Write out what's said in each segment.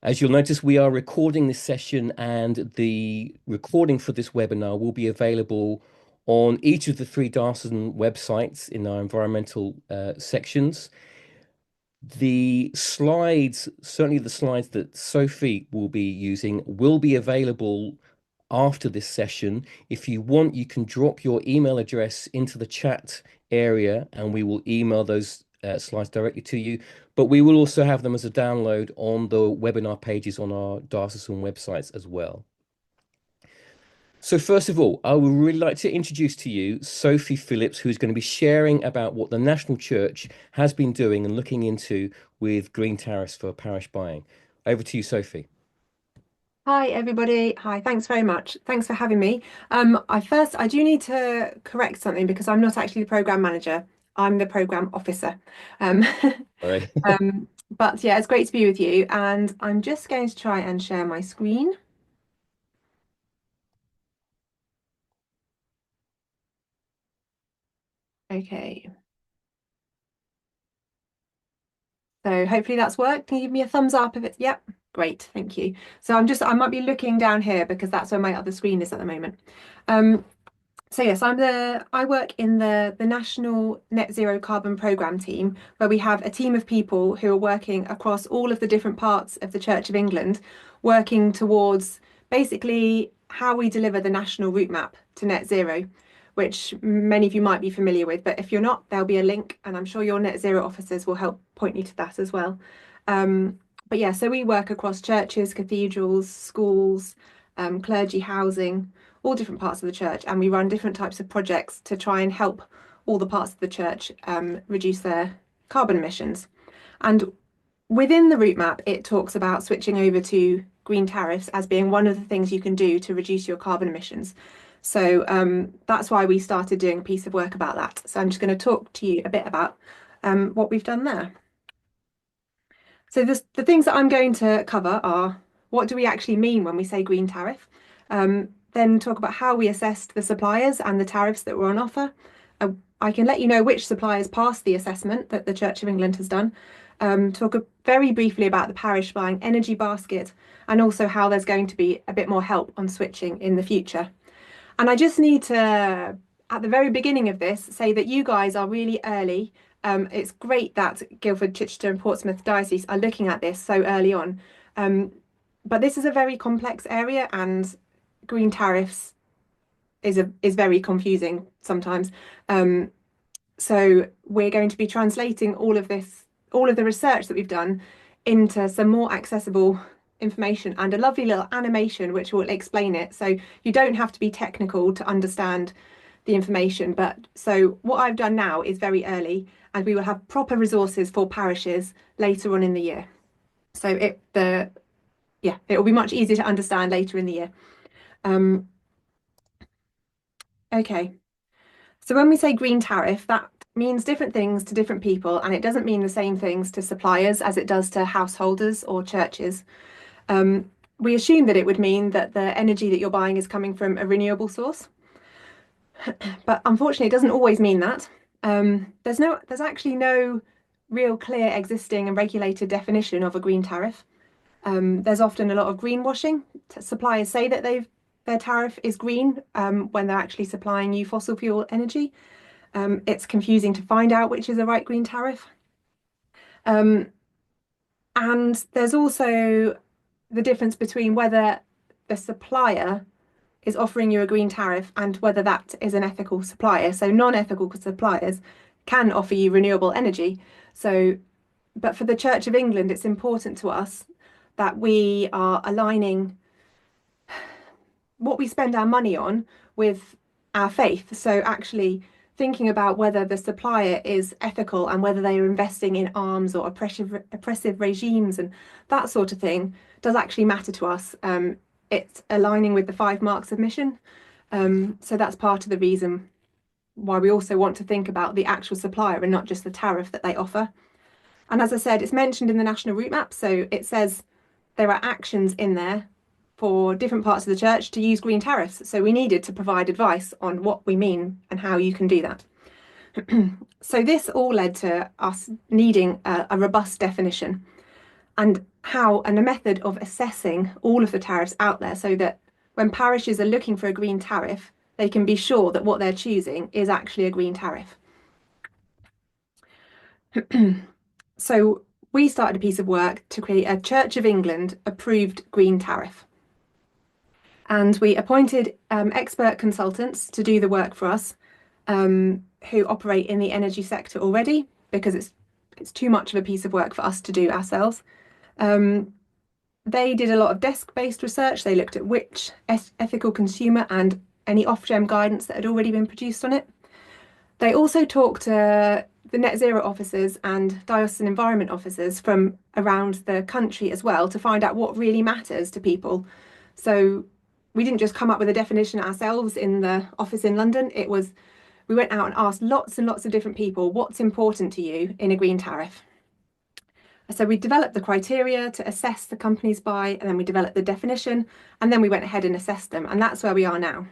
As you'll notice, we are recording this session, and the recording for this webinar will be available on each of the three Darson websites in our environmental sections. The slides, certainly the slides that Sophie will be using, will be available after this session. If you want, you can drop your email address into the chat area and we will email those slides directly to you. But we will also have them as a download on the webinar pages on our Diocesan websites as well. So first of all, I would really like to introduce to you Sophie Phillips, who's going to be sharing about what the National Church has been doing and looking into with green tariffs for parish buying. Over to you, Sophie. Hi everybody. Hi, thanks very much. Thanks for having me. I do need to correct something because I'm not actually the program manager. I'm the program officer. Um, All right. but yeah, it's great to be with you. And I'm just going to try and share my screen. Okay. So hopefully that's worked. Can you give me a thumbs up if it's, yep, great, thank you. So I might be looking down here because that's where my other screen is at the moment. So yes, I work in the National Net Zero Carbon Programme team, where we have a team of people who are working across all of the different parts of the Church of England, working towards basically how we deliver the national route map to net zero, which many of you might be familiar with, but if you're not, there'll be a link, and I'm sure your net zero officers will help point you to that as well. But yeah, so we work across churches, cathedrals, schools, clergy housing, all different parts of the church, and we run different types of projects to try and help all the parts of the church reduce their carbon emissions. And within the route map, it talks about switching over to green tariffs as being one of the things you can do to reduce your carbon emissions. So that's why we started doing a piece of work about that. So I'm just going to talk to you a bit about what we've done there. So the things that I'm going to cover are what do we actually mean when we say green tariff? Then talk about how we assessed the suppliers and the tariffs that were on offer. I can let you know which suppliers passed the assessment that the Church of England has done. Talk very briefly about the parish buying energy basket and also how there's going to be a bit more help on switching in the future. And I just need to, at the very beginning of this, say that you guys are really early. It's great that Guildford, Chichester, and Portsmouth Diocese are looking at this so early on. But this is a very complex area, and green tariffs is very confusing sometimes. So we're going to be translating all of this, all of the research that we've done into some more accessible information and a lovely little animation which will explain it. So you don't have to be technical to understand the information. But so what I've done now is very early, and we will have proper resources for parishes later on in the year. So it will be much easier to understand later in the year. Okay. So when we say green tariff, that means different things to different people, and it doesn't mean the same things to suppliers as it does to householders or churches. We assume that it would mean that the energy that you're buying is coming from a renewable source, but unfortunately, it doesn't always mean that. There's actually no real clear existing and regulated definition of a green tariff. There's often a lot of greenwashing. Suppliers say that their tariff is green when they're actually supplying you fossil fuel energy. It's confusing to find out which is the right green tariff. And there's also the difference between whether the supplier is offering you a green tariff and whether that is an ethical supplier. So non-ethical suppliers can offer you renewable energy. But for the Church of England, it's important to us that we are aligning what we spend our money on with our faith. So actually thinking about whether the supplier is ethical and whether they are investing in arms or oppressive regimes and that sort of thing does actually matter to us. It's aligning with the 5 marks of mission. So that's part of the reason why we also want to think about the actual supplier and not just the tariff that they offer. And as I said, it's mentioned in the national route map. So it says there are actions in there for different parts of the church to use green tariffs. So we needed to provide advice on what we mean and how you can do that. So this all led to us needing a robust definition. And how and a method of assessing all of the tariffs out there so that when parishes are looking for a green tariff, they can be sure that what they're choosing is actually a green tariff. So we started a piece of work to create a Church of England approved green tariff. And we appointed expert consultants to do the work for us, who operate in the energy sector already, because it's too much of a piece of work for us to do ourselves. They did a lot of desk-based research. They looked at which ethical consumer and any Ofgem guidance that had already been produced on it. They also talked to the net zero officers and diocesan environment officers from around the country as well to find out what really matters to people. So we didn't just come up with a definition ourselves in the office in London. We went out and asked lots and lots of different people, what's important to you in a green tariff? So we developed the criteria to assess the companies by, and then we developed the definition, and then we went ahead and assessed them, and that's where we are now.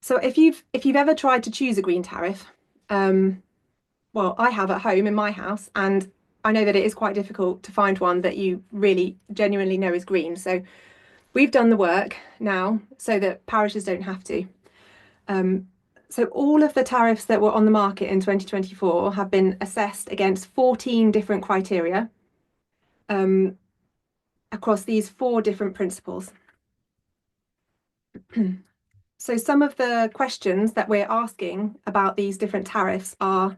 So if you've ever tried to choose a green tariff, well, I have at home in my house, and I know that it is quite difficult to find one that you really genuinely know is green. So we've done the work now so that parishes don't have to. So all of the tariffs that were on the market in 2024 have been assessed against 14 different criteria across these 4 different principles. So some of the questions that we're asking about these different tariffs are,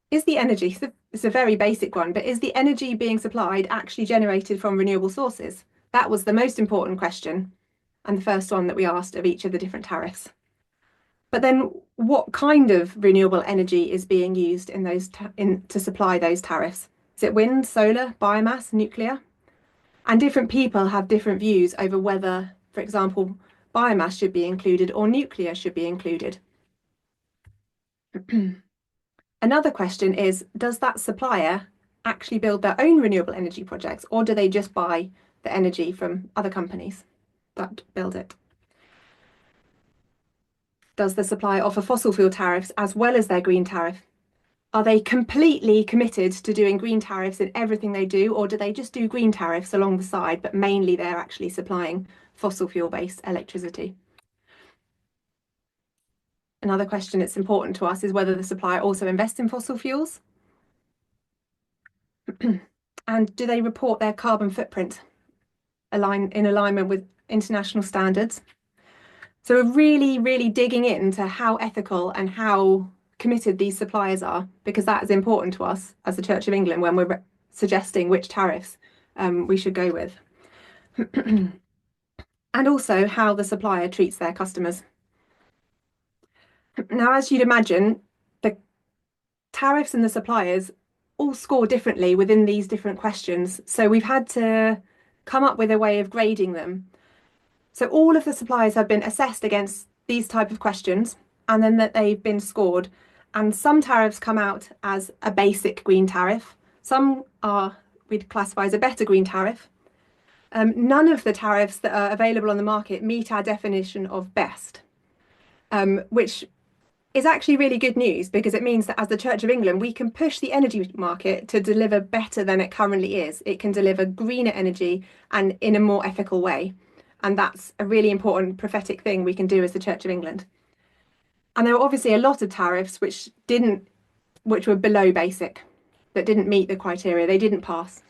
is the energy, it's a very basic one, but is the energy being supplied actually generated from renewable sources? That was the most important question, and the first one that we asked of each of the different tariffs. But then what kind of renewable energy is being used in those to supply those tariffs? Is it wind, solar, biomass, nuclear? And different people have different views over whether, for example, biomass should be included or nuclear should be included. Another question is, does that supplier actually build their own renewable energy projects, or do they just buy the energy from other companies that build it? Does the supplier offer fossil fuel tariffs as well as their green tariff? Are they completely committed to doing green tariffs in everything they do, or do they just do green tariffs along the side, but mainly they're actually supplying fossil fuel-based electricity? Another question that's important to us is whether the supplier also invests in fossil fuels. And do they report their carbon footprint in alignment with international standards? So we're really, really digging into how ethical and how committed these suppliers are, because that is important to us as the Church of England when we're suggesting which tariffs we should go with. And also how the supplier treats their customers. Now, as you'd imagine, the tariffs and the suppliers all score differently within these different questions. So we've had to come up with a way of grading them. So all of the suppliers have been assessed against these type of questions, and then that they've been scored. And some tariffs come out as a basic green tariff. Some we'd classify as a better green tariff. None of the tariffs that are available on the market meet our definition of best, which is actually really good news, because it means that as the Church of England, we can push the energy market to deliver better than it currently is. It can deliver greener energy and in a more ethical way. And that's a really important prophetic thing we can do as the Church of England. And there were obviously a lot of tariffs which were below basic, that didn't meet the criteria, they didn't pass.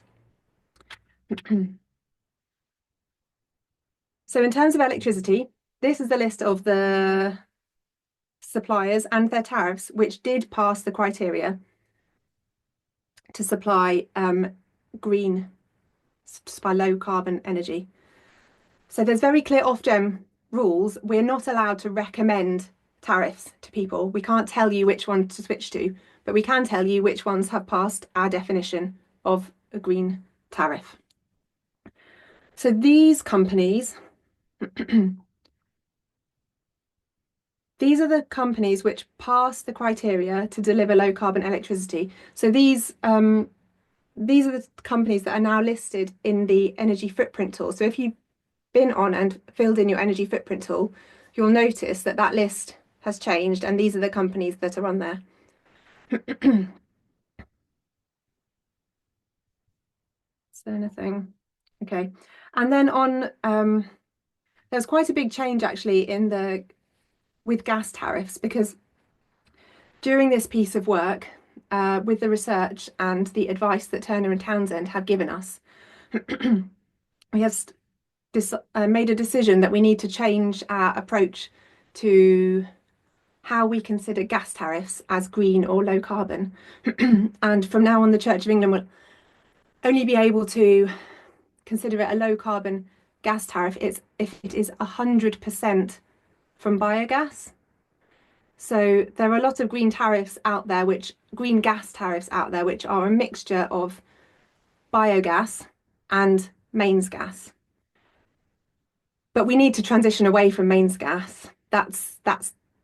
So in terms of electricity, this is the list of the suppliers and their tariffs which did pass the criteria to supply green, supply low carbon energy. So there's very clear Ofgem rules. We're not allowed to recommend tariffs to people. We can't tell you which one to switch to, but we can tell you which ones have passed our definition of a green tariff. So these companies, these are the companies which pass the criteria to deliver low carbon electricity. So these are the companies that are now listed in the energy footprint tool. So if you've been on and filled in your energy footprint tool, you'll notice that that list has changed, and these are the companies that are on there. So anything. Okay. And then on there's quite a big change actually in the with gas tariffs because during this piece of work, with the research and the advice that Turner and Townsend have given us, we have made a decision that we need to change our approach to how we consider gas tariffs as green or low carbon. And from now on, the Church of England will only be able to consider it a low carbon gas tariff if it is 100% from biogas. So there are a lot of green tariffs out there, green gas tariffs out there, which are a mixture of biogas and mains gas. But we need to transition away from mains gas. That's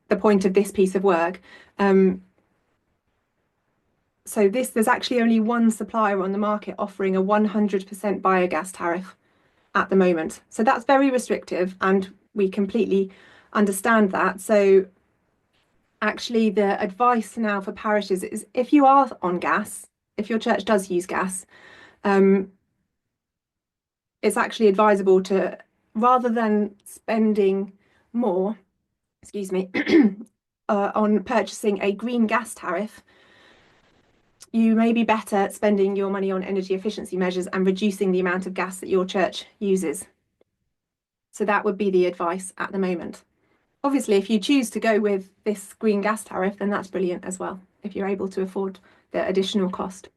the point of this piece of work. So there's actually only one supplier on the market offering a 100% biogas tariff at the moment. So that's very restrictive, and we completely understand that. So actually the advice now for parishes is if you are on gas, if your church does use gas, it's actually advisable to, rather than spending more, excuse me, on purchasing a green gas tariff, you may be better spending your money on energy efficiency measures and reducing the amount of gas that your church uses. So that would be the advice at the moment. Obviously, if you choose to go with this green gas tariff, then that's brilliant as well, if you're able to afford the additional cost.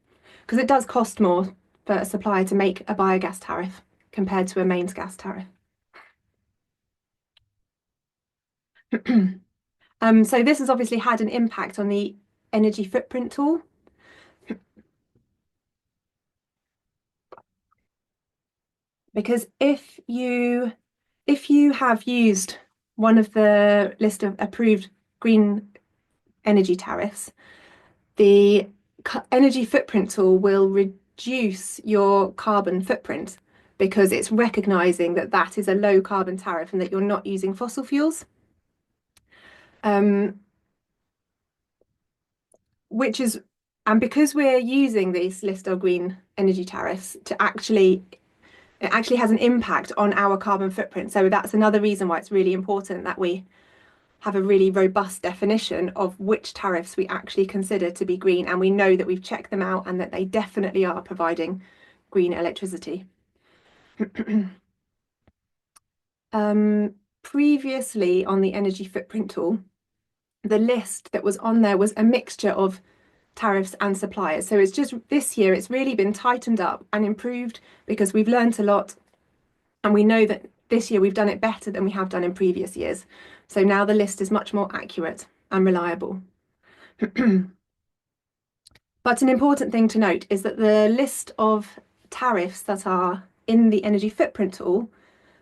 Because it does cost more for a supplier to make a biogas tariff compared to a mains gas tariff. So this has obviously had an impact on the energy footprint tool. Because if you have used one of the list of approved green energy tariffs, the energy footprint tool will reduce your carbon footprint because it's recognizing that that is a low carbon tariff and that you're not using fossil fuels. And because we're using this list of green energy tariffs it actually has an impact on our carbon footprint. So that's another reason why it's really important that we have a really robust definition of which tariffs we actually consider to be green, and we know that we've checked them out and that they definitely are providing green electricity. Previously on the energy footprint tool, the list that was on there was a mixture of tariffs and suppliers. So it's just this year it's really been tightened up and improved because we've learned a lot, and we know that this year we've done it better than we have done in previous years. So now the list is much more accurate and reliable. But an important thing to note is that the list of tariffs that are in the energy footprint tool,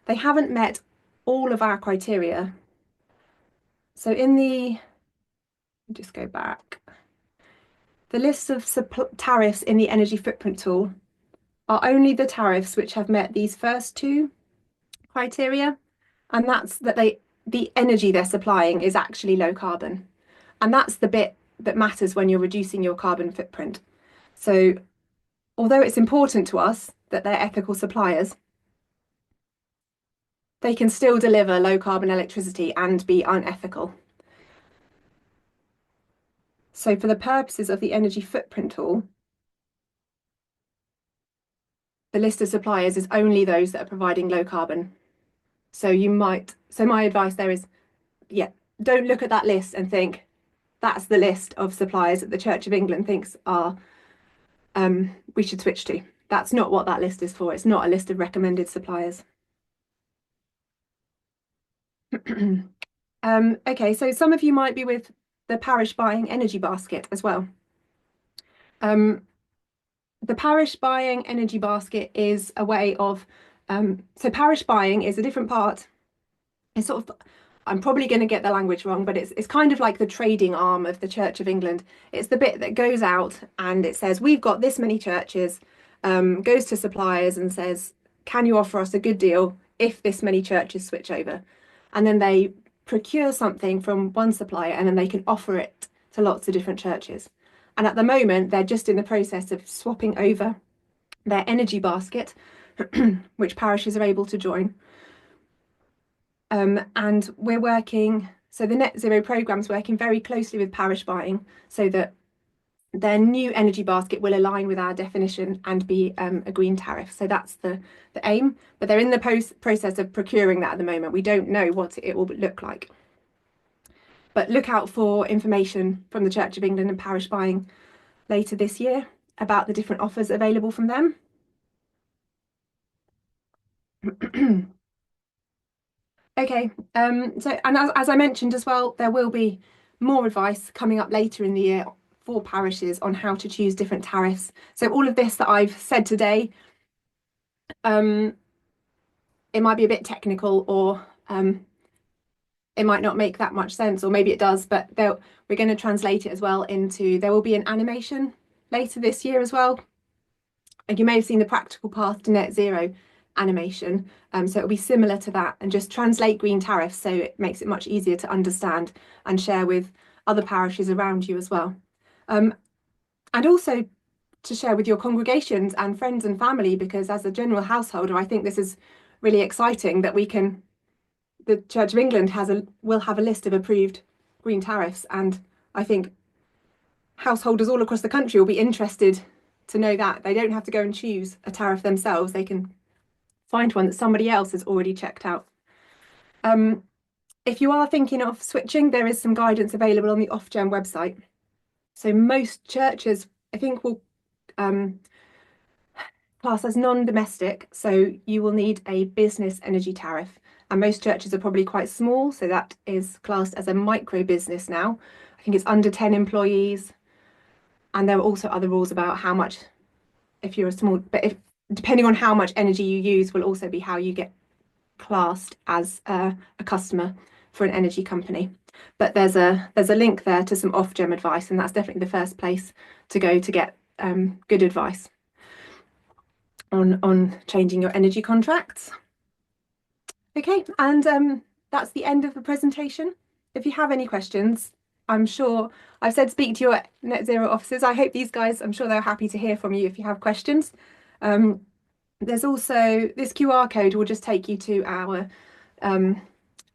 they haven't met all of our criteria. So just go back. The list of tariffs in the energy footprint tool are only the tariffs which have met these first two criteria, and that's that the energy they're supplying is actually low carbon. And that's the bit that matters when you're reducing your carbon footprint. So although it's important to us that they're ethical suppliers, they can still deliver low carbon electricity and be unethical. So for the purposes of the energy footprint tool, the list of suppliers is only those that are providing low carbon. So my advice there is, yeah, don't look at that list and think that's the list of suppliers that the Church of England thinks are we should switch to. That's not what that list is for. It's not a list of recommended suppliers. Okay, so some of you might be with the parish buying energy basket as well. The parish buying energy basket is a way of, so parish buying is a different part. It's sort of, I'm probably going to get the language wrong, but it's kind of like the trading arm of the Church of England. It's the bit that goes out and it says, we've got this many churches, goes to suppliers and says, can you offer us a good deal if this many churches switch over? And then they procure something from one supplier and then they can offer it to lots of different churches. And at the moment, they're just in the process of swapping over their energy basket, which parishes are able to join. And we're working, so the net zero programme is working very closely with parish buying so that their new energy basket will align with our definition and be a green tariff. So that's the aim, but they're in the process of procuring that at the moment. We don't know what it will look like. But look out for information from the Church of England and parish buying later this year about the different offers available from them. Okay, so and as I mentioned as well, there will be more advice coming up later in the year for parishes on how to choose different tariffs. So all of this that I've said today, um, it might be a bit technical or it might not make that much sense, or maybe it does, but we're going to translate it as well into, there will be an animation later this year as well. And you may have seen the practical path to net zero animation. So it'll be similar to that and just translate green tariffs so it makes it much easier to understand and share with other parishes around you as well. And also to share with your congregations and friends and family, because as a general householder, I think this is really exciting that the Church of England will have a list of approved green tariffs, and I think householders all across the country will be interested to know that they don't have to go and choose a tariff themselves. They can find one that somebody else has already checked out. If you are thinking of switching, there is some guidance available on the Ofgem website. So most churches, I think, will class as non-domestic, so you will need a business energy tariff. And most churches are probably quite small, so that is classed as a micro business now. I think it's under 10 employees. And there are also other rules about how much, if you're a small, but if depending on how much energy you use, will also be how you get classed as a customer for an energy company. But there's a link there to some Ofgem advice, and that's definitely the first place to go to get good advice on changing your energy contracts. Okay, and that's the end of the presentation. If you have any questions, I'm sure I've said speak to your net zero officers. I hope these guys, I'm sure they're happy to hear from you if you have questions. There's also this QR code will just take you to our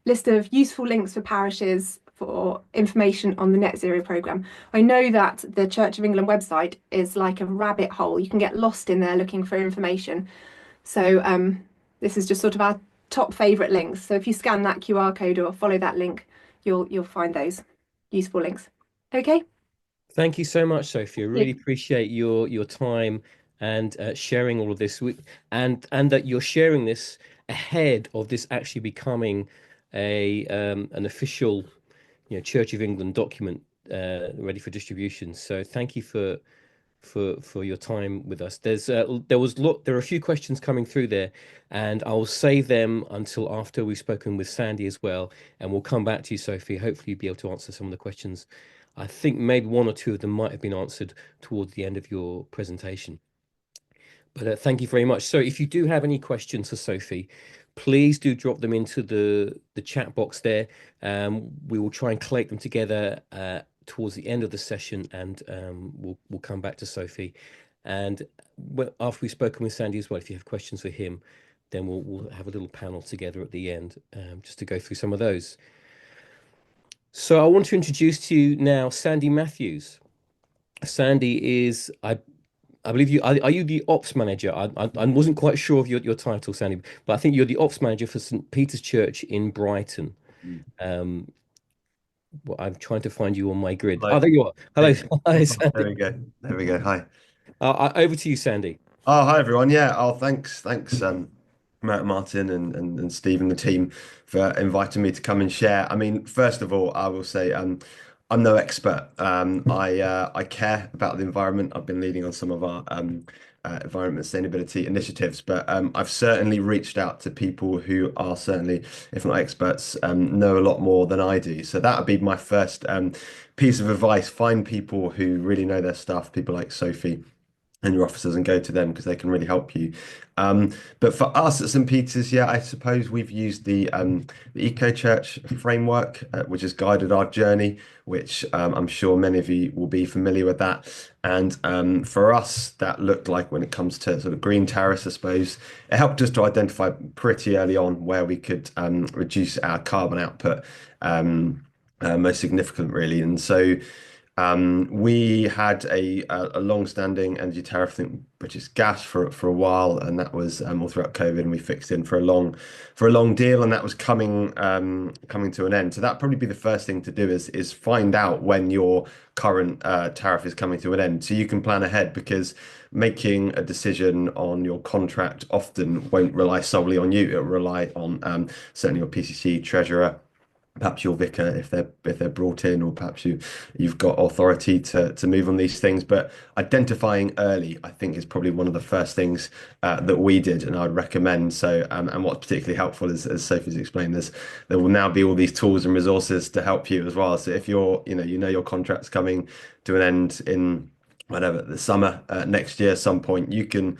list of useful links for parishes for information on the net zero programme. I know that the Church of England website is like a rabbit hole. You can get lost in there looking for information. So this is just sort of our top favourite links. So if you scan that QR code or follow that link, you'll find those useful links. Okay. Thank you so much, Sophie. I really appreciate your time and sharing all of this and that you're sharing this ahead of this actually becoming a an official, Church of England document ready for distribution. So thank you for your time with us. There are a few questions coming through there, and I'll save them until after we've spoken with Sandy as well, and we'll come back to you, Sophie. Hopefully, you'll be able to answer some of the questions. I think maybe one or two of them might have been answered towards the end of your presentation. But thank you very much. So if you do have any questions for Sophie, please do drop them into the chat box there. We will try and collate them together towards the end of the session, and we'll come back to Sophie. And after we've spoken with Sandy as well, if you have questions for him, then we'll have a little panel together at the end just to go through some of those. So I want to introduce to you now Sandy Matthews. Sandy is, I believe are you the ops manager? I wasn't quite sure of your title, Sandy, but I think you're the ops manager for St. Peter's Church in Brighton. Well, I'm trying to find you on my grid. Hello. Oh, there you are. Hello. Hi, Sandy. There we go. There we go. Hi. Over to you, Sandy. Oh, hi everyone. Yeah. Oh, thanks. Thanks, Martin and Steve and the team for inviting me to come and share. I mean, first of all, I will say, I'm no expert. I care about the environment. I've been leading on some of our environment sustainability initiatives, but I've certainly reached out to people who are certainly, if not experts, know a lot more than I do. So that would be my first piece of advice. Find people who really know their stuff, people like Sophie and your officers and go to them because they can really help you. But for us at St. Peter's, yeah, I suppose we've used the Eco Church framework, which has guided our journey, which I'm sure many of you will be familiar with that. And for us, that looked like when it comes to sort of green tariffs, I suppose, it helped us to identify pretty early on where we could reduce our carbon output most significant, really. And so we had a long-standing energy tariff, I think British Gas for a while, and that was all throughout COVID, and we fixed in for a long deal, and that was coming to an end. So that'd probably be the first thing to do is find out when your current tariff is coming to an end, so you can plan ahead, because making a decision on your contract often won't rely solely on you. It'll rely on certainly your PCC treasurer, perhaps your vicar if they're brought in, or perhaps you've got authority to move on these things. But identifying early, I think, is probably one of the first things that we did, and I'd recommend. So and what's particularly helpful is, as Sophie's explained, there will now be all these tools and resources to help you as well. So if you know your contract's coming to an end in whatever the summer next year, some point, you can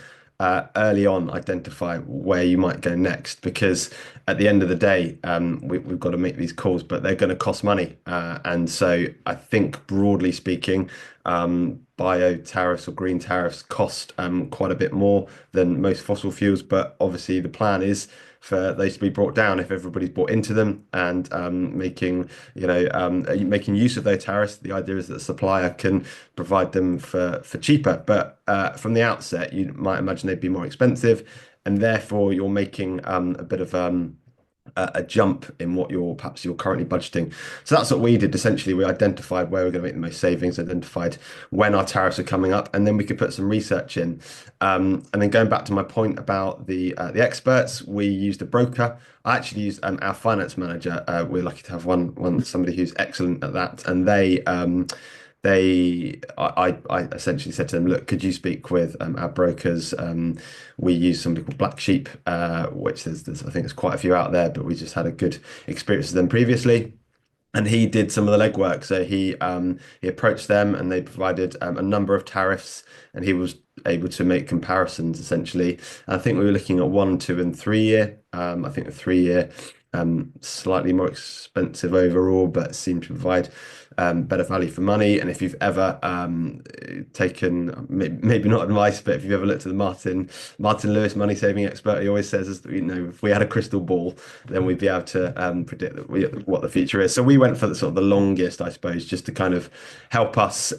early on identify where you might go next, because at the end of the day, we've got to make these calls, but they're going to cost money. And so I think, broadly speaking, bio tariffs or green tariffs cost quite a bit more than most fossil fuels. But obviously, the plan is for those to be brought down if everybody's bought into them, and making use of those tariffs. The idea is that the supplier can provide them for cheaper, but from the outset, you might imagine they'd be more expensive, and therefore you're making a bit of a jump in what you're currently budgeting. So that's what we did. Essentially, we identified where we're going to make the most savings, identified when our tariffs are coming up, and then we could put some research in. And then going back to my point about the experts, we used a broker. I actually used our finance manager. We're lucky to have somebody who's excellent at that, and I essentially said to them, look, could you speak with our brokers? We use somebody called Black Sheep, which there's I think there's quite a few out there, but we just had a good experience with them previously. And he did some of the legwork. So he approached them, and they provided a number of tariffs, and he was able to make comparisons essentially. And I think we were looking at 1, 2, and 3 year. I think the 3 year slightly more expensive overall, but seemed to provide better value for money. And if you've ever taken, maybe not advice, but if you've ever looked at the Martin Lewis money saving expert, he always says, if we had a crystal ball, then we'd be able to predict what the future is. So we went for the sort of the longest, I suppose, just to kind of help us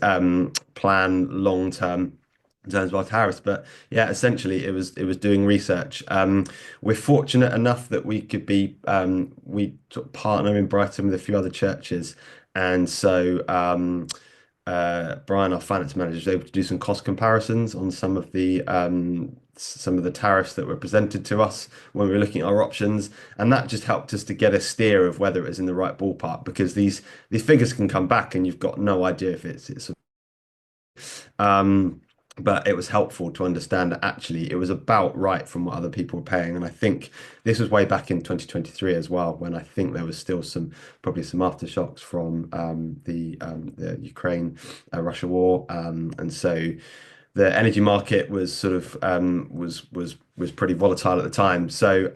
plan long term in terms of our tariffs. But yeah, essentially it was doing research. We're fortunate enough that we sort of partner in Brighton with a few other churches, and so Brian, our finance manager, was able to do some cost comparisons on some of the tariffs that were presented to us when we were looking at our options, and that just helped us to get a steer of whether it was in the right ballpark, because these figures can come back and you've got no idea if it's but it was helpful to understand that actually it was about right from what other people were paying. And I think this was way back in 2023 as well, when I think there was still probably some aftershocks from the Ukraine Russia war, and so the energy market was sort of was pretty volatile at the time. So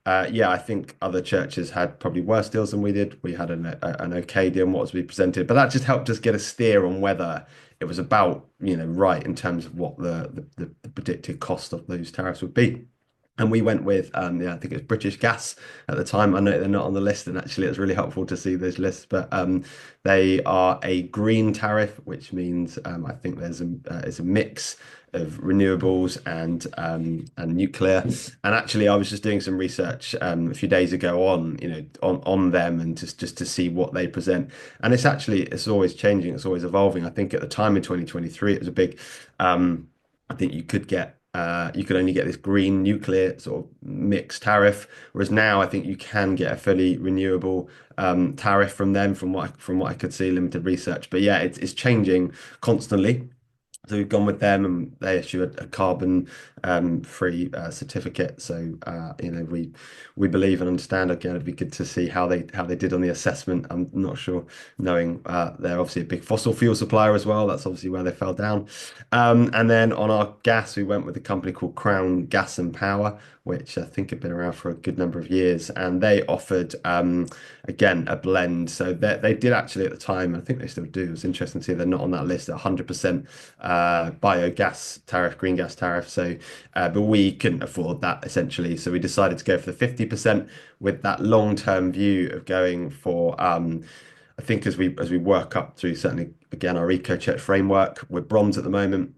yeah, I think other churches had probably worse deals than we did. We had an okay deal on what was being presented, but that just helped us get a steer on whether it was about, right in terms of what the predicted cost of those tariffs would be. And we went with, I think it was British Gas at the time. I know they're not on the list, and actually it's really helpful to see those lists. But they are a green tariff, which means I think it's a mix of renewables and nuclear. And actually, I was just doing some research a few days ago on them, and just to see what they present. And it's always changing, it's always evolving. I think at the time in 2023, it was a big. I think you could only get this green nuclear sort of mixed tariff, whereas now I think you can get a fully renewable tariff from them, from what I could see, limited research. But yeah, it's changing constantly. So we've gone with them, and they issue a carbon free certificate. So we believe and understand. Again, it'd be good to see how they did on the assessment. I'm not sure, knowing they're obviously a big fossil fuel supplier as well. That's obviously where they fell down. And then on our gas, we went with a company called Crown Gas and Power, which I think had been around for a good number of years, and they offered again a blend. So they did actually at the time, I think they still do. It's interesting to see they're not on that list at 100% biogas tariff, green gas tariff. So, but we couldn't afford that essentially, so we decided to go for the 50% with that long-term view of going for. I think as we work up through certainly again our eco church framework, we're bronze at the moment,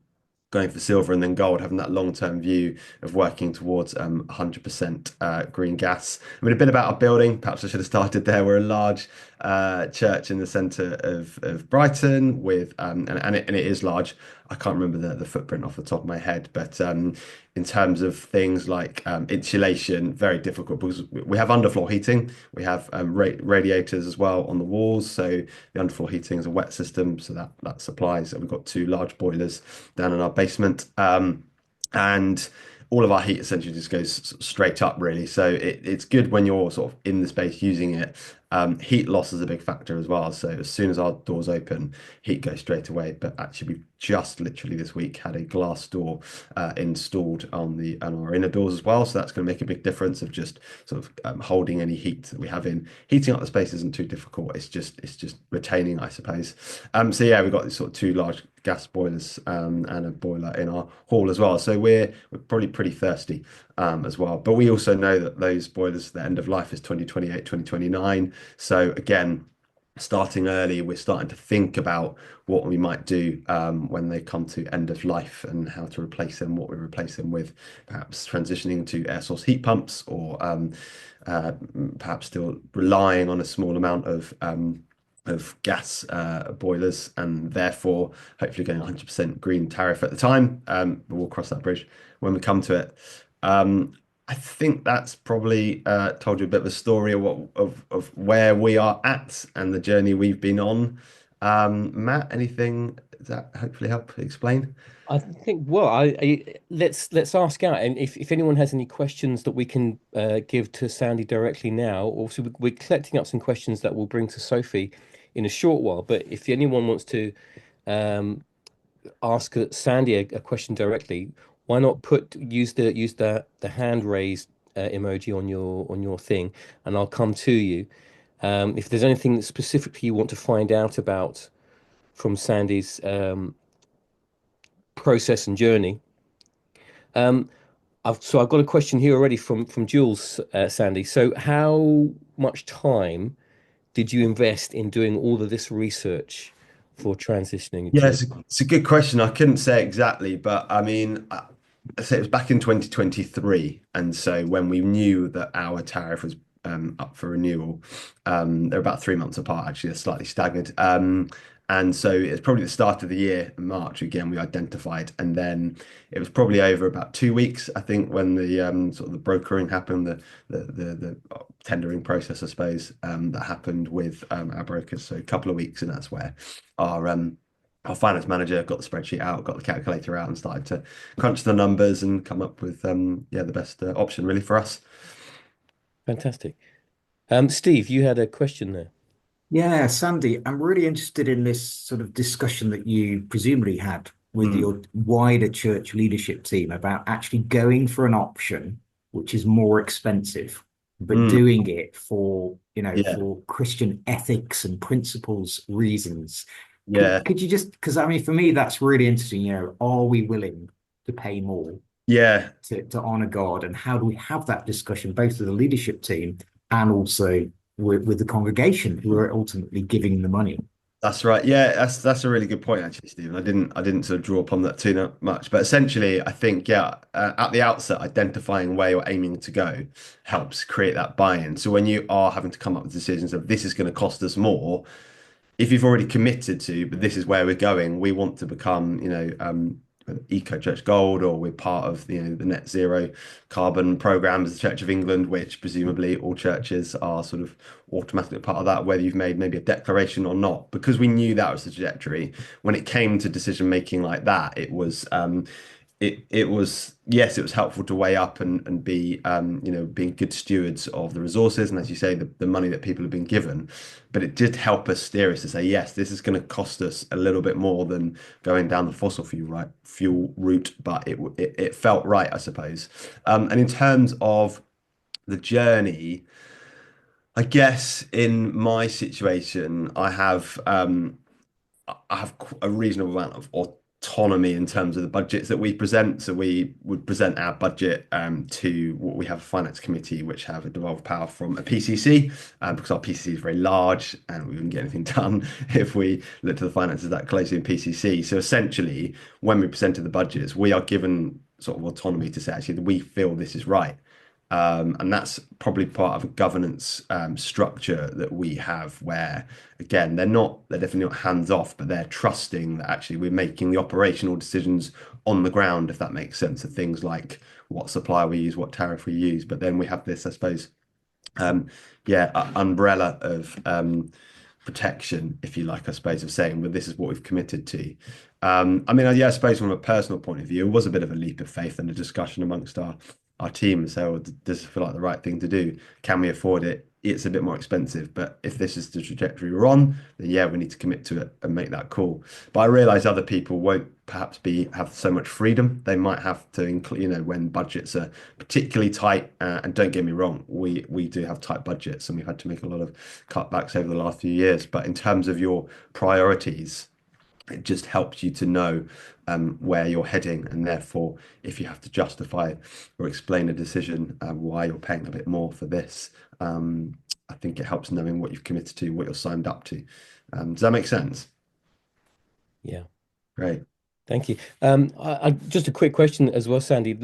going for silver and then gold, having that long-term view of working towards 100% green gas. I mean, a bit about our building, perhaps I should have started there. We're a large church in the centre of Brighton with, and it is large. I can't remember the footprint off the top of my head, but in terms of things like insulation, very difficult because we have underfloor heating. We have radiators as well on the walls. So the underfloor heating is a wet system, so that supplies. And we've got two large boilers down in our basement, and all of our heat essentially just goes straight up, really. So it's good when you're sort of in the space using it. Heat loss is a big factor as well. So as soon as our doors open, heat goes straight away. But actually, we've just literally this week had a glass door installed on our inner doors as well. So that's going to make a big difference of just sort of holding any heat that we have in. Heating up the space isn't too difficult. It's just retaining, I suppose. So yeah, we've got these sort of two large gas boilers and a boiler in our hall as well. So we're probably pretty thirsty as well. But we also know that those boilers, the end of life is 2028, 2029. So again, starting early, we're starting to think about what we might do when they come to end of life and how to replace them, what we replace them with, perhaps transitioning to air source heat pumps or perhaps still relying on a small amount of gas boilers, and therefore hopefully getting 100% green tariff at the time. But we'll cross that bridge when we come to it. I think that's probably told you a bit of a story of where we are at and the journey we've been on. Matt, anything that hopefully help explain? I think, well, let's ask out, and if anyone has any questions that we can give to Sandy directly now. Also, we're collecting up some questions that we'll bring to Sophie in a short while. But if anyone wants to ask Sandy a question directly, why not use the hand raised emoji on your thing, and I'll come to you. If there's anything specifically you want to find out about from Sandy's process and journey. I've got a question here already from Jules, Sandy. So how much time did you invest in doing all of this research for transitioning Yeah, to? it's a good question. I couldn't say exactly, but I mean, I say it was back in 2023, and so when we knew that our tariff was up for renewal, they're about 3 months apart. Actually, they're slightly staggered. And so it's probably the start of the year, March again, we identified, and then it was probably over about 2 weeks, I think, when the sort of the brokering happened, the tendering process, I suppose, that happened with our brokers. So a couple of weeks, and that's where our finance manager got the spreadsheet out, got the calculator out, and started to crunch the numbers and come up with the best option really for us. Fantastic. Steve, you had a question there. Yeah, Sandy, I'm really interested in this sort of discussion that you presumably had with Mm, your wider church leadership team about actually going for an option which is more expensive, but mm, doing it for, yeah, for Christian ethics and principles reasons. yeah, Could you just, because I mean, for me, that's really interesting. Are we willing to pay more yeah. to honor God? And how do we have that discussion, both with the leadership team and also with the congregation who are ultimately giving the money? That's right. Yeah, that's a really good point, actually, Stephen. I didn't sort of draw upon that too much, but essentially, I think at the outset, identifying where you're aiming to go helps create that buy-in. So when you are having to come up with decisions of this is going to cost us more, if you've already committed to, but this is where we're going, we want to become, Eco Church Gold, or we're part of the net zero carbon program as the Church of England, which presumably all churches are sort of automatically part of that, whether you've made maybe a declaration or not, because we knew that was the trajectory. When it came to decision making like that, it was it was, yes, it was helpful to weigh up and be being good stewards of the resources, and as you say, the money that people have been given. But it did help us steer us to say, yes, this is going to cost us a little bit more than going down the fossil fuel route, but it felt right, I suppose. And in terms of the journey, I guess in my situation, I have a reasonable amount of autonomy in terms of the budgets that we present. So we would present our budget to what we have a finance committee, which have a devolved power from a PCC, because our PCC is very large and we wouldn't get anything done if we looked at the finances that closely in PCC. So essentially, when we presented the budgets, we are given sort of autonomy to say, actually, we feel this is right. And that's probably part of a governance structure that we have where, again, they're definitely not hands off, but they're trusting that actually we're making the operational decisions on the ground, if that makes sense, of things like what supplier we use, what tariff we use. But then we have this, I suppose, umbrella of protection, if you like, I suppose, of saying, well, this is what we've committed to. I mean, yeah, I suppose from a personal point of view, it was a bit of a leap of faith and a discussion amongst our team and say, oh, does it feel like the right thing to do? Can we afford it? It's a bit more expensive, but if this is the trajectory we're on, then yeah, we need to commit to it and make that call. But I realize other people won't perhaps have so much freedom. They might have to include, when budgets are particularly tight. And don't get me wrong, we do have tight budgets, and we've had to make a lot of cutbacks over the last few years. But in terms of your priorities, it just helps you to know where you're heading, and therefore, if you have to justify or explain a decision why you're paying a bit more for this, I think it helps knowing what you've committed to, what you're signed up to. Does that make sense? Yeah. Great. Thank you. Just a quick question as well, Sandy. I'm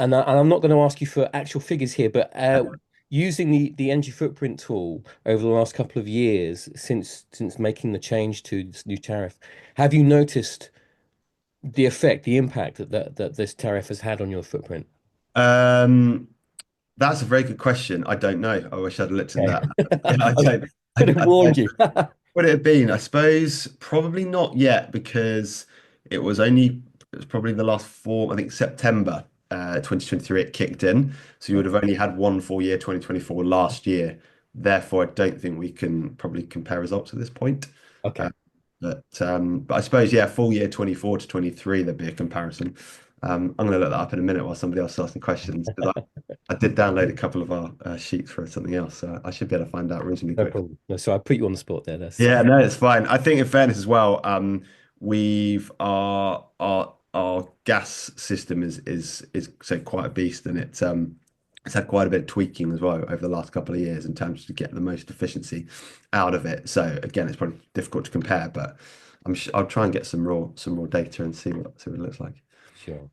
not going to ask you for actual figures here, but using the energy footprint tool over the last couple of years since making the change to this new tariff, have you noticed the effect, the impact that this tariff has had on your footprint? That's a very good question. I don't know. I wish I'd looked at that. Yeah, I I don't. could have warned you. Would it have been? I suppose probably not yet, because it was probably the last I think September 2023 it kicked in. So you would have only had one full year, 2024 last year. Therefore, I don't think we can probably compare results at this point. Okay. But I suppose, yeah, full year 24 to 23, there'd be a comparison. I'm going to look that up in a minute while somebody else is asking questions, because I did download a couple of our sheets for something else, so I should be able to find out reasonably No quick. problem. No, so I put you on the spot there. Yeah, no, it's fine. I think in fairness as well, we've our gas system is say quite a beast, and it's had quite a bit of tweaking as well over the last couple of years in terms to get the most efficiency out of it. So again, it's probably difficult to compare, but I'll try and get some raw data and see what it looks like. Sure.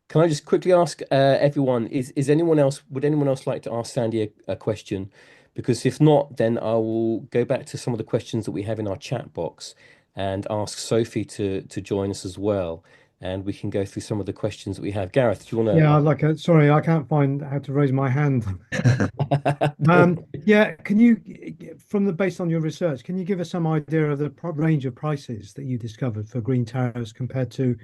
Can I just quickly ask everyone, would anyone else like to ask Sandy a question? Because if not, then I will go back to some of the questions that we have in our chat box and ask Sophie to join us as well. And we can go through some of the questions that we have. Gareth, do you want to? Yeah, sorry, I can't find how to raise my hand. Yeah, based on your research, can you give us some idea of the range of prices that you discovered for green tariffs compared to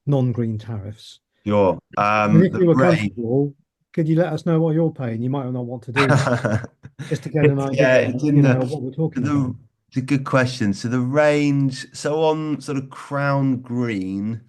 non-green tariffs? Sure. And if you were comfortable, could you let us know what you're paying? You might not want to do that, just to get an idea, what we're talking about. It's a good question. So the range, on sort of Crown Green,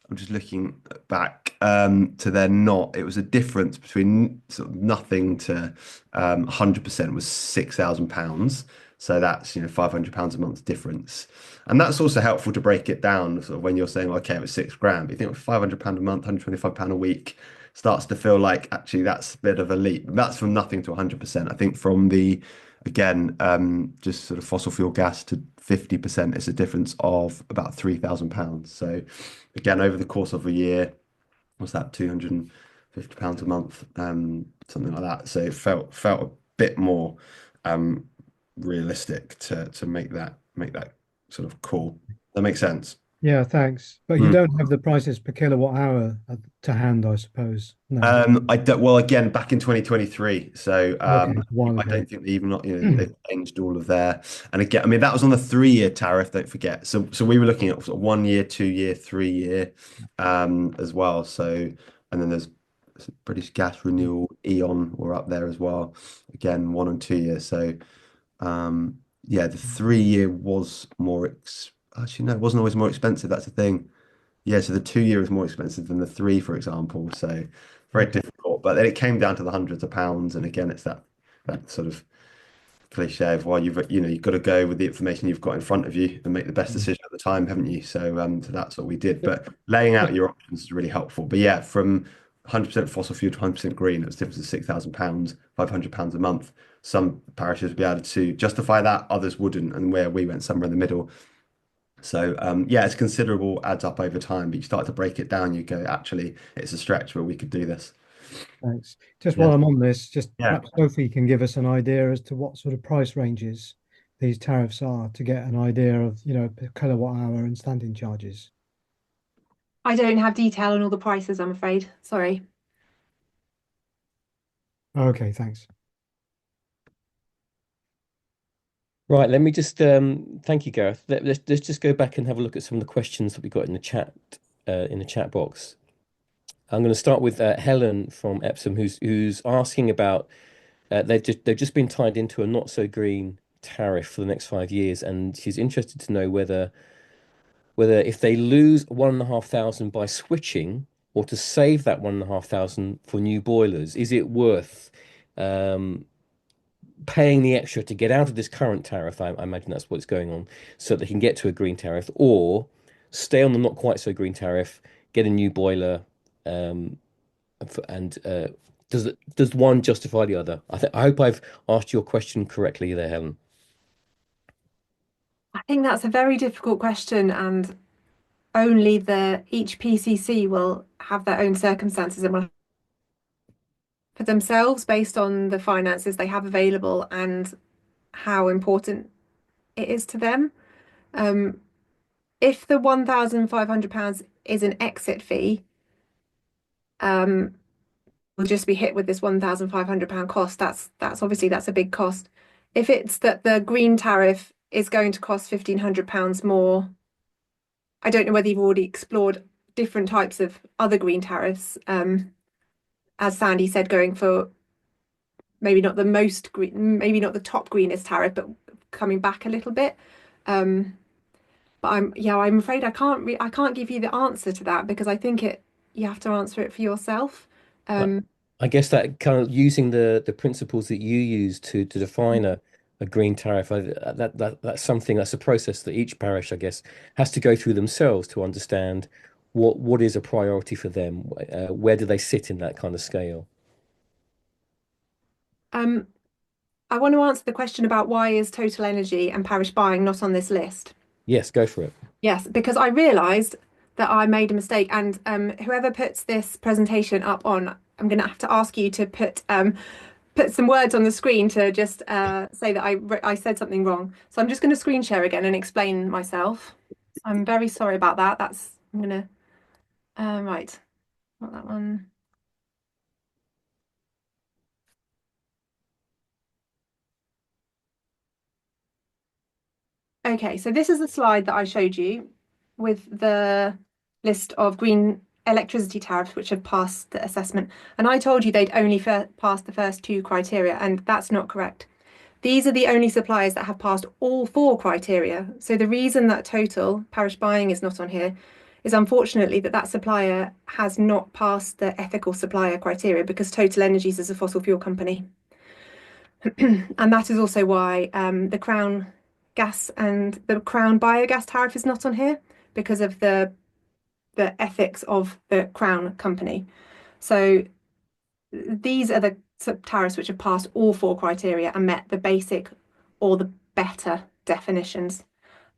I'm just looking back to their not. It was a difference between sort of nothing to 100% was £6,000. So that's £500 a month difference, and that's also helpful to break it down. Sort of when you're saying, okay, it was £6,000, but you think £500 a month, £125 a week starts to feel like actually that's a bit of a leap. That's from nothing to 100%. I think from the just sort of fossil fuel gas to 50% is a difference of about £3,000. So again, over the course of a year, what's that, £250 a month, something like that. So it felt a bit more realistic to make that sort of call. That makes sense. Yeah, thanks. But you don't have the prices per kilowatt hour to hand, I suppose. No. I don't, well, again, back in 2023. So Okay, it's a while I ago. don't think they even, they've changed all of their, and again, I mean, that was on the 3-year tariff, don't forget. So we were looking at sort of 1 year, 2 year, 3 year, as well. So, and then there's British Gas Renewal, Eon were up there as well. Again, 1 and 2 years. So, yeah, the 3 year was actually, no, it wasn't always more expensive. That's the thing. Yeah, so the 2 year is more expensive than the three, for example. So very Okay. difficult. But then it came down to the hundreds of pounds. And again, it's that sort of cliche of why you've got to go with the information you've got in front of you and make the best decision at the time, haven't you? So that's what we did. But laying out your options is really helpful. But yeah, from 100% fossil fuel to 100% green, it was a difference of £6,000, £500 a month. Some parishes would be able to justify that, others wouldn't, and where we went somewhere in the middle. So yeah, it's considerable, adds up over time, but you start to break it down, you go, actually, it's a stretch where we could do this. Thanks. Just Yeah. while I'm on this, just Yeah. perhaps Sophie can give us an idea as to what sort of price ranges these tariffs are to get an idea of, per kilowatt hour and standing charges. I don't have detail on all the prices, I'm afraid. Sorry. Okay, thanks. Right, let me just thank you, Gareth. Let's just go back and have a look at some of the questions that we got in the chat box. I'm going to start with Helen from Epsom, who's asking about they've just been tied into a not so green tariff for the next 5 years, and she's interested to know whether if they lose 1,500 by switching or to save that 1,500 for new boilers, is it worth um, paying the extra to get out of this current tariff? I imagine that's what's going on, so they can get to a green tariff, or stay on the not quite so green tariff, get a new boiler, um, and does one justify the other? I hope I've asked your question correctly there, Helen. I think that's a very difficult question, and only each PCC will have their own circumstances and will for themselves based on the finances they have available and how important it is to them. If the £1,500 is an exit fee, we'll just be hit with this £1,500 cost. That's obviously that's a big cost. If it's that the green tariff is going to cost £1,500 more, I don't know whether you've already explored different types of other green tariffs. As Sandy said, going for maybe not the most green, maybe not the top greenest tariff, but coming back a little bit. But I'm afraid I can't give you the answer to that because I think you have to answer it for yourself. I guess that kind of using the principles that you use to define a green tariff, that's something that's a process that each parish, I guess, has to go through themselves to understand what is a priority for them. Where do they sit in that kind of scale? I want to answer the question about why is total energy and parish buying not on this list? Yes, go for it. Yes, because I realised that I made a mistake, and whoever puts this presentation up on, I'm going to have to ask you to put some words on the screen to just say that I said something wrong. So I'm just going to screen share again and explain myself. I'm very sorry about that. I'm going to right, not that one. Okay, so this is the slide that I showed you with the list of green electricity tariffs which have passed the assessment. And I told you they'd only passed the first two criteria, and that's not correct. These are the only suppliers that have passed all four criteria. So the reason that Total Parish Buying is not on here is unfortunately that supplier has not passed the ethical supplier criteria because Total Energies is a fossil fuel company. And that is also why the Crown gas and the Crown biogas tariff is not on here because of the ethics of the Crown company. So these are the tariffs which have passed all four criteria and met the basic or the better definitions.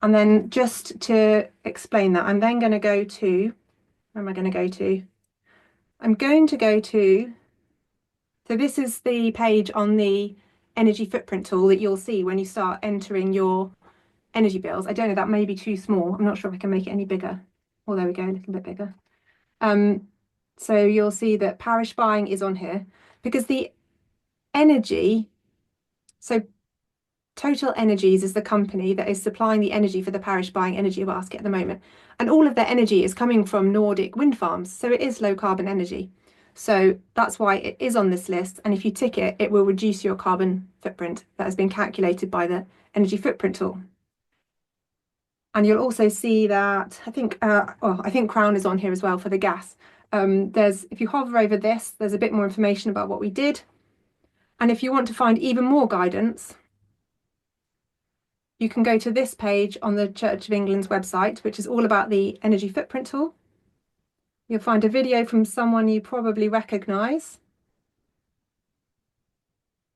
And then just to explain that, I'm then going to go to, where am I going to go to? I'm going to go to, so this is the page on the energy footprint tool that you'll see when you start entering your energy bills. I don't know, that may be too small. I'm not sure if I can make it any bigger. Oh, there we go, a little bit bigger. So you'll see that parish buying is on here because the energy, so Total Energies is the company that is supplying the energy for the parish buying energy basket at the moment. And all of their energy is coming from Nordic wind farms. So it is low carbon energy. So that's why it is on this list. And if you tick it, it will reduce your carbon footprint that has been calculated by the energy footprint tool. And you'll also see that I think Crown is on here as well for the gas. If you hover over this, there's a bit more information about what we did. And if you want to find even more guidance, you can go to this page on the Church of England's website, which is all about the energy footprint tool. You'll find a video from someone you probably recognise.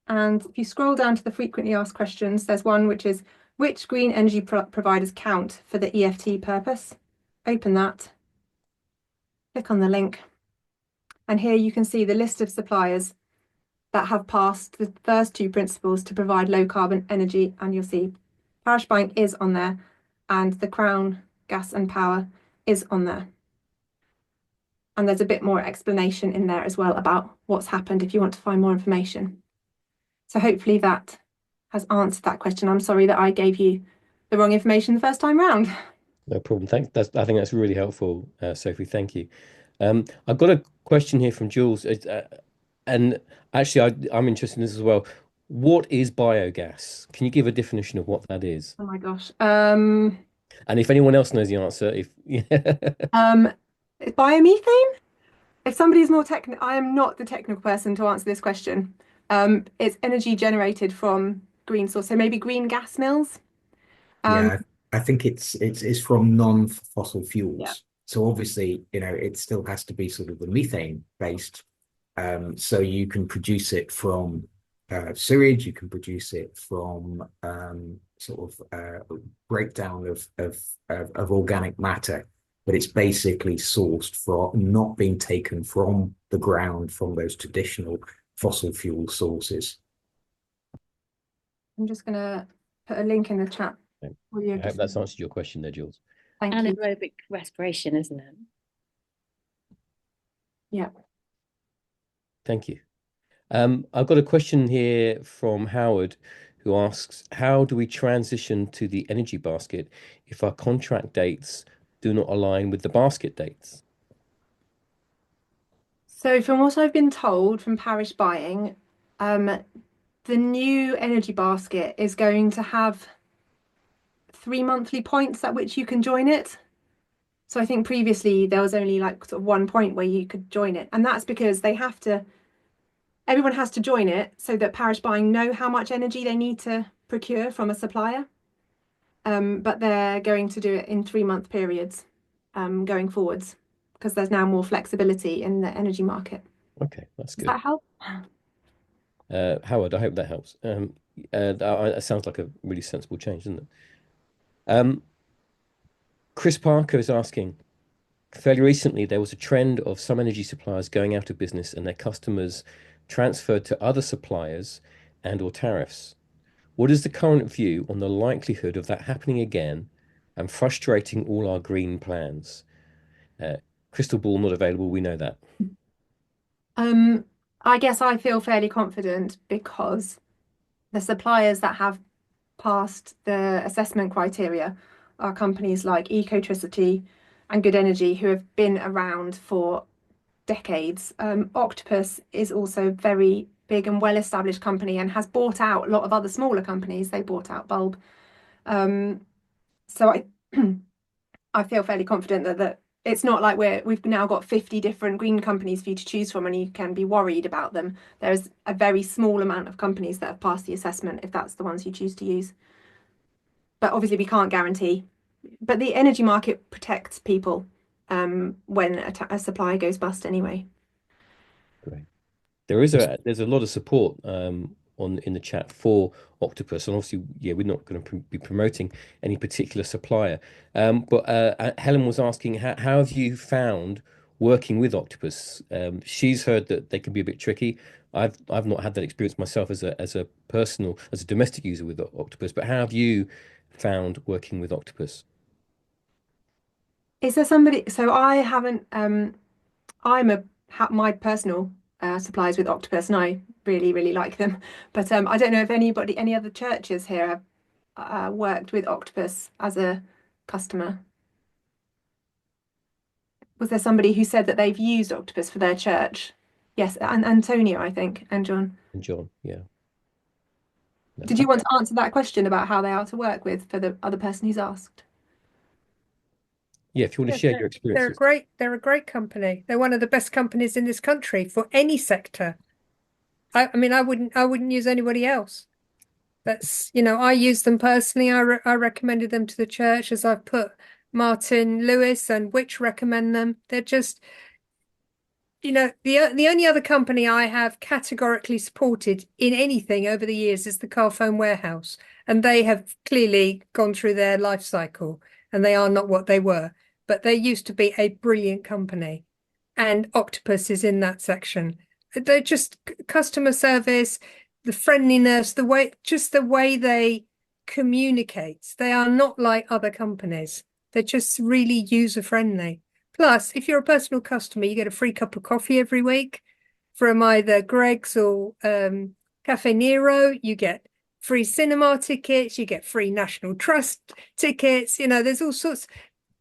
And if you scroll down to the frequently asked questions, there's one which is, which green energy providers count for the EFT purpose? Open that, click on the link, and here you can see the list of suppliers that have passed the first two principles to provide low carbon energy, and you'll see parish buying is on there, and the Crown Gas and Power is on there. And there's a bit more explanation in there as well about what's happened if you want to find more information. So hopefully that has answered that question. I'm sorry that I gave you the wrong information the first time round. No problem. Thanks. I think that's really helpful, Sophie. Thank you. I've got a question here from Jules, and actually, I'm interested in this as well. What is biogas? Can you give a definition of what that is? Oh my gosh. And if anyone else knows the answer, Biomethane? If somebody's more technical, I am not the technical person to answer this question. It's energy generated from green source, so maybe green gas mills. Yeah, I think it's from non-fossil fuels. Yeah. So obviously, it still has to be sort of the methane based. So you can produce it from sewage, you can produce it from breakdown of organic matter, but it's basically sourced from not being taken from the ground from those traditional fossil fuel sources. I'm just going to put a link in the chat. I hope that's answered your question there, Jules. Thank you. Anaerobic respiration, isn't it? Yeah. Thank you. I've got a question here from Howard, who asks, how do we transition to the energy basket if our contract dates do not align with the basket dates? So from what I've been told from parish buying, the new energy basket is going to have 3 monthly points at which you can join it. So I think previously there was only like sort of 1 point where you could join it. And that's because everyone has to join it so that parish buying know how much energy they need to procure from a supplier. But they're going to do it in 3-month periods going forwards, because there's now more flexibility in the energy market. Okay, that's good. Does that help? Howard, I hope that helps. That sounds like a really sensible change, doesn't it? Chris Parker is asking, fairly recently there was a trend of some energy suppliers going out of business and their customers transferred to other suppliers and/or tariffs. What is the current view on the likelihood of that happening again and frustrating all our green plans? Crystal ball not available, we know that. I guess I feel fairly confident because the suppliers that have passed the assessment criteria are companies like Ecotricity and Good Energy, who have been around for decades. Octopus is also a very big and well-established company and has bought out a lot of other smaller companies. They bought out Bulb. So I feel fairly confident that it's not like we've now got 50 different green companies for you to choose from and you can be worried about them. There's a very small amount of companies that have passed the assessment if that's the ones you choose to use. But obviously we can't guarantee. But the energy market protects people when a supplier goes bust anyway. Great. There's a lot of support in the chat for Octopus, and obviously, yeah, we're not going to be promoting any particular supplier. But Helen was asking, how have you found working with Octopus? She's heard that they can be a bit tricky. I've not had that experience myself as a domestic user with Octopus. But how have you found working with Octopus? Is there somebody? So I haven't. My personal supplies with Octopus, and I really like them. But I don't know if any other churches here have worked with Octopus as a customer. Was there somebody who said that they've used Octopus for their church? Yes, and Antonio, I think, and John. And John, yeah. No. Did you want to answer that question about how they are to work with for the other person who's asked? Yeah, if you want to Yeah, share your they're experiences. they're a great company. They're one of the best companies in this country for any sector. I mean, I wouldn't use anybody else. That's, I use them personally. I recommended them to the church, as I've put Martin Lewis and Which recommend them. They're just, the only other company I have categorically supported in anything over the years is the Carphone Warehouse, and they have clearly gone through their life cycle, and they are not what they were. But they used to be a brilliant company, and Octopus is in that section. They're just customer service, the friendliness, the way they communicate. They are not like other companies. They're just really user friendly. Plus, if you're a personal customer, you get a free cup of coffee every week from either Greg's or Cafe Nero. You get free cinema tickets. You get free National Trust tickets. There's all sorts of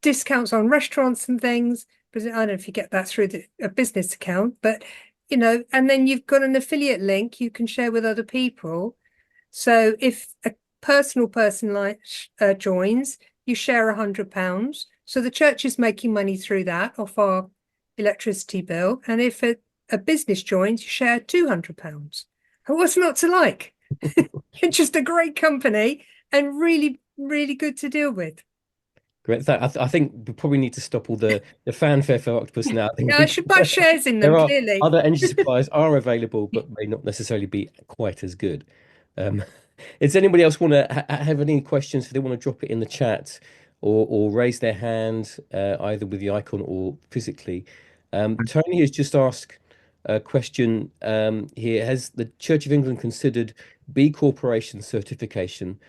discounts on restaurants and things. But I don't know if you get that through a business account, but and then you've got an affiliate link you can share with other people. So if a personal person joins, you share £100. So the church is making money through that off our electricity bill. And if a business joins, you share £200. What's not to like? It's just a great company and really, really good to deal with. Great. I think we probably need to stop all the fanfare for Octopus now. Yeah, I should buy shares in them, There are clearly. other energy suppliers are available, but may not necessarily be quite as good. Does anybody else want to have any questions? If they want to drop it in the chat or raise their hand, either with the icon or physically. Tony has just asked a question here. Has the Church of England considered B Corporation certification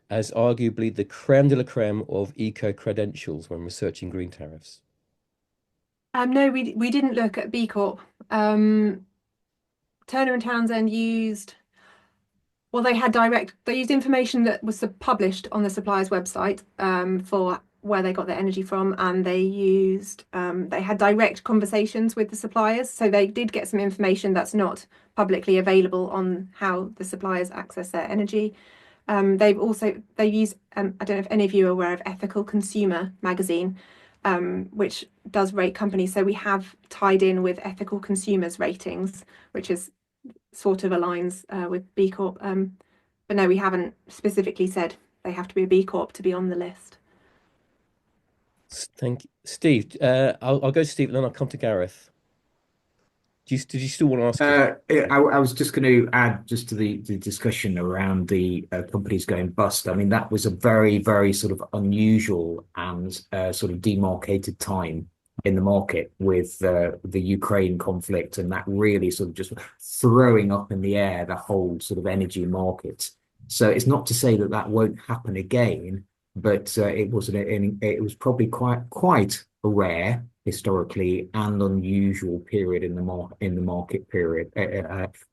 as arguably the creme de la creme of eco credentials when researching green tariffs? No, we didn't look at B Corp. Turner and Townsend used, well, they used information that was published on the supplier's website for where they got their energy from, and they had direct conversations with the suppliers, so they did get some information that's not publicly available on how the suppliers access their energy. They use, I don't know if any of you are aware of Ethical Consumer magazine, which does rate companies. So we have tied in with Ethical Consumers ratings, which is sort of aligns with B Corp. But no, we haven't specifically said they have to be a B Corp to be on the list. Thank you. Steve, I'll go to Steve and then I'll come to Gareth. Did you still want to ask? I was just going to add just to the discussion around the companies going bust. I mean, that was a very, very sort of unusual and sort of demarcated time in the market with the Ukraine conflict, and that really sort of just throwing up in the air the whole sort of energy market. So it's not to say that that won't happen again, but it was probably quite a rare, historically, and unusual period in the market period.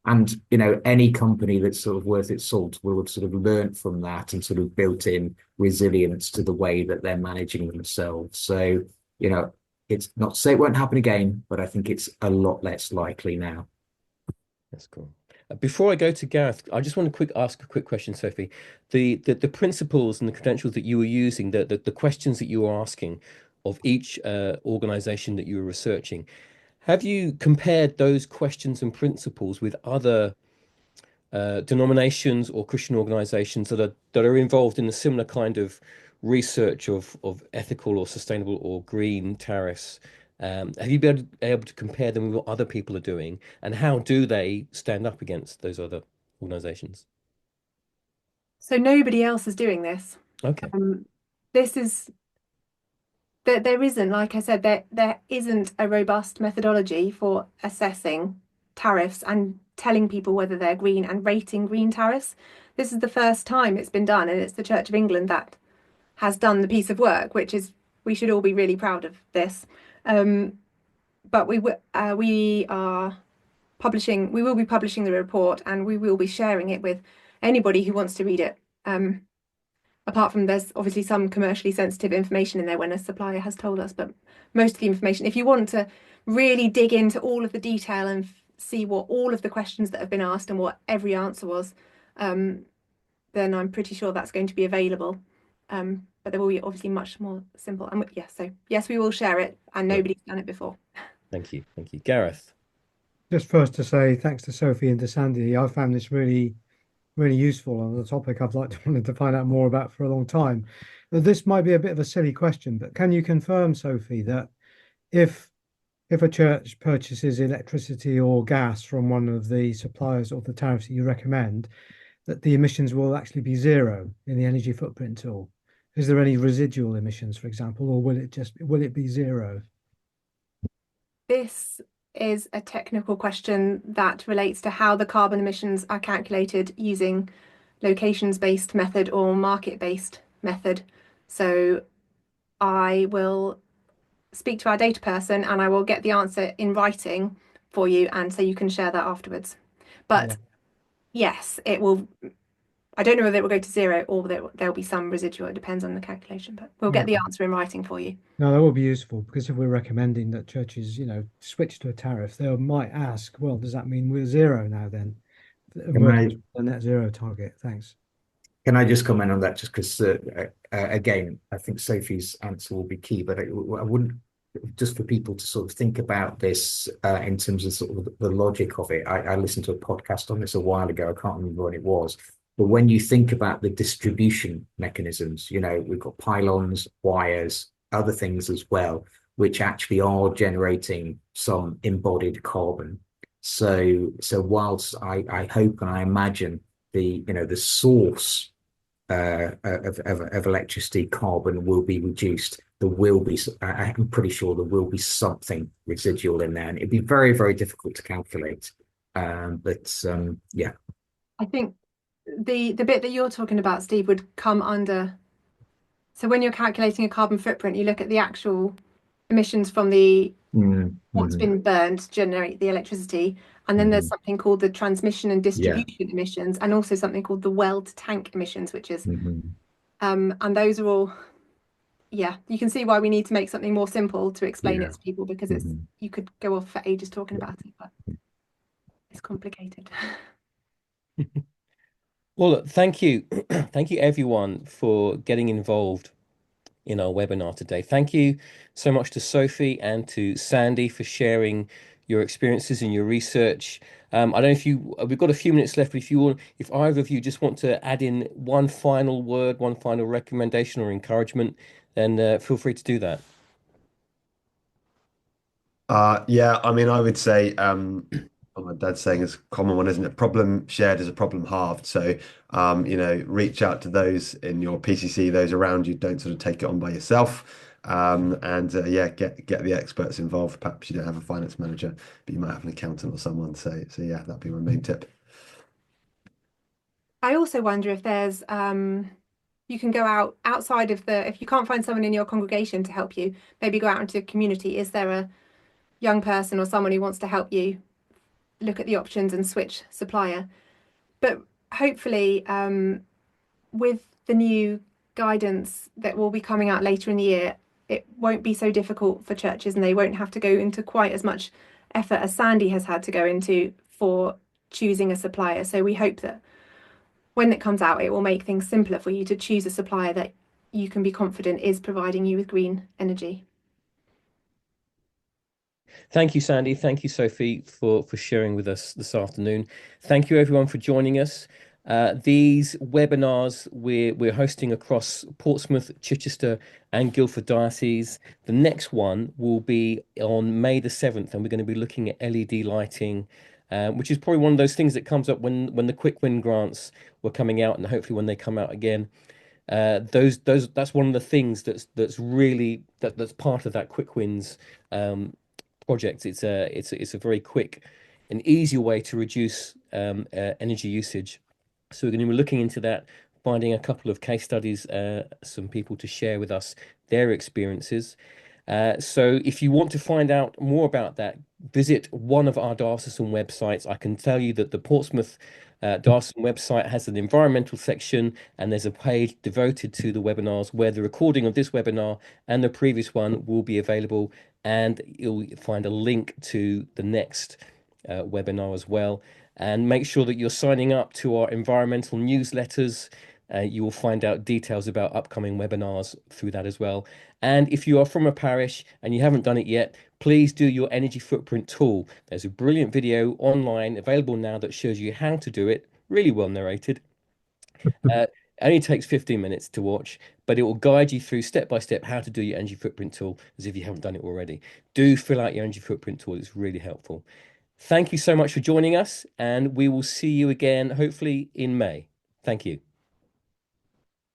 And any company that's sort of worth its salt will have sort of learnt from that and sort of built in resilience to the way that they're managing themselves. So it's not to say it won't happen again, but I think it's a lot less likely now. That's cool. Before I go to Gareth, I just want to ask a quick question, Sophie. The principles and the credentials that you were using, the questions that you were asking of each organization that you were researching, have you compared those questions and principles with other denominations or Christian organizations that are involved in a similar kind of research of ethical or sustainable or green tariffs? Have you been able to compare them with what other people are doing, and how do they stand up against those other organizations? So nobody else is doing this. Okay. This is there isn't, like I said, there isn't a robust methodology for assessing tariffs and telling people whether they're green and rating green tariffs. This is the first time it's been done, and it's the Church of England that has done the piece of work, which is we should all be really proud of this. But we are publishing. We will be publishing the report, and we will be sharing it with anybody who wants to read it. Apart from there's obviously some commercially sensitive information in there when a supplier has told us, but most of the information, if you want to really dig into all of the detail and see what all of the questions that have been asked and what every answer was, then I'm pretty sure that's going to be available. But there will be obviously much more simple. And so yes, we will share it, and nobody's done it before. Thank you. Thank you. Gareth. Just first to say thanks to Sophie and to Sandy. I found this really useful on the topic I've wanted to find out more about for a long time. This might be a bit of a silly question, but can you confirm, Sophie, that if a church purchases electricity or gas from one of the suppliers or the tariffs that you recommend, that the emissions will actually be zero in the energy footprint tool? Is there any residual emissions, for example, or will it be zero? This is a technical question that relates to how the carbon emissions are calculated using locations-based method or market-based method. So I will speak to our data person and I will get the answer in writing for you, and so you can share that afterwards. But yes, it will. I don't know whether it will go to zero or there'll be some residual. It depends on the calculation, but we'll get the answer in writing for you. No, that will be useful, because if we're recommending that churches, switch to a tariff, they might ask, well, does that mean we're zero now then? The net zero target. Thanks. Can I just comment on that? Just because, again, I think Sophie's answer will be key, but I wouldn't, just for people to sort of think about this in terms of sort of the logic of it. I listened to a podcast on this a while ago. I can't remember when it was. But when you think about the distribution mechanisms, we've got pylons, wires, other things as well, which actually are generating some embodied carbon. So whilst I hope and I imagine the source of electricity, carbon, will be reduced, there will be, I'm pretty sure there will be something residual in there, and it'd be very, very difficult to calculate. Yeah. I think the bit that you're talking about, Steve, would come under. So when you're calculating a carbon footprint, you look at the actual emissions from the what's been burned to generate the electricity, and then there's something called the transmission and distribution emissions, and also something called the well to tank emissions, which is and those are all, you can see why we need to make something more simple to explain it to people, because it's you could go off for ages talking about it, but it's complicated. Well, look, thank you. Thank you, everyone, for getting involved in our webinar today. Thank you so much to Sophie and to Sandy for sharing your experiences and your research. I don't know if we've got a few minutes left, but if either of you just want to add in one final word, one final recommendation or encouragement, then feel free to do that. I mean, I would say, what my dad's saying is a common one, isn't it? Problem shared is a problem halved. So, reach out to those in your PCC, those around you. Don't sort of take it on by yourself. Get the experts involved. Perhaps you don't have a finance manager, but you might have an accountant or someone. So yeah, that'd be my main tip. I also wonder if there's you can go outside of if you can't find someone in your congregation to help you, maybe go out into the community. Is there a young person or someone who wants to help you look at the options and switch supplier? But hopefully, with the new guidance that will be coming out later in the year, it won't be so difficult for churches, and they won't have to go into quite as much effort as Sandy has had to go into for choosing a supplier. So we hope that when it comes out, it will make things simpler for you to choose a supplier that you can be confident is providing you with green energy. Thank you, Sandy. Thank you, Sophie, for sharing with us this afternoon. Thank you, everyone, for joining us. These webinars we're hosting across Portsmouth, Chichester, and Guildford Diocese. The next one will be on May the 7th, and we're going to be looking at LED lighting, which is probably one of those things that comes up when the quick win grants were coming out, and hopefully when they come out again. That's one of the things that's part of that quick wins project. It's a very quick and easy way to reduce energy usage. So we're going to be looking into that finding a couple of case studies, some people to share with us their experiences. So if you want to find out more about that, visit one of our Diocesan websites. I can tell you that the Portsmouth Diocesan website has an environmental section, and there's a page devoted to the webinars where the recording of this webinar and the previous one will be available, and you'll find a link to the next webinar as well. And make sure that you're signing up to our environmental newsletters. You will find out details about upcoming webinars through that as well. And if you are from a parish and you haven't done it yet, please do your energy footprint tool. There's a brilliant video online available now that shows you how to do it, really well narrated. Only takes 15 minutes to watch, but it will guide you through step by step how to do your energy footprint tool as if you haven't done it already. Do fill out your energy footprint tool, it's really helpful. Thank you so much for joining us, and we will see you again, hopefully in May. Thank you.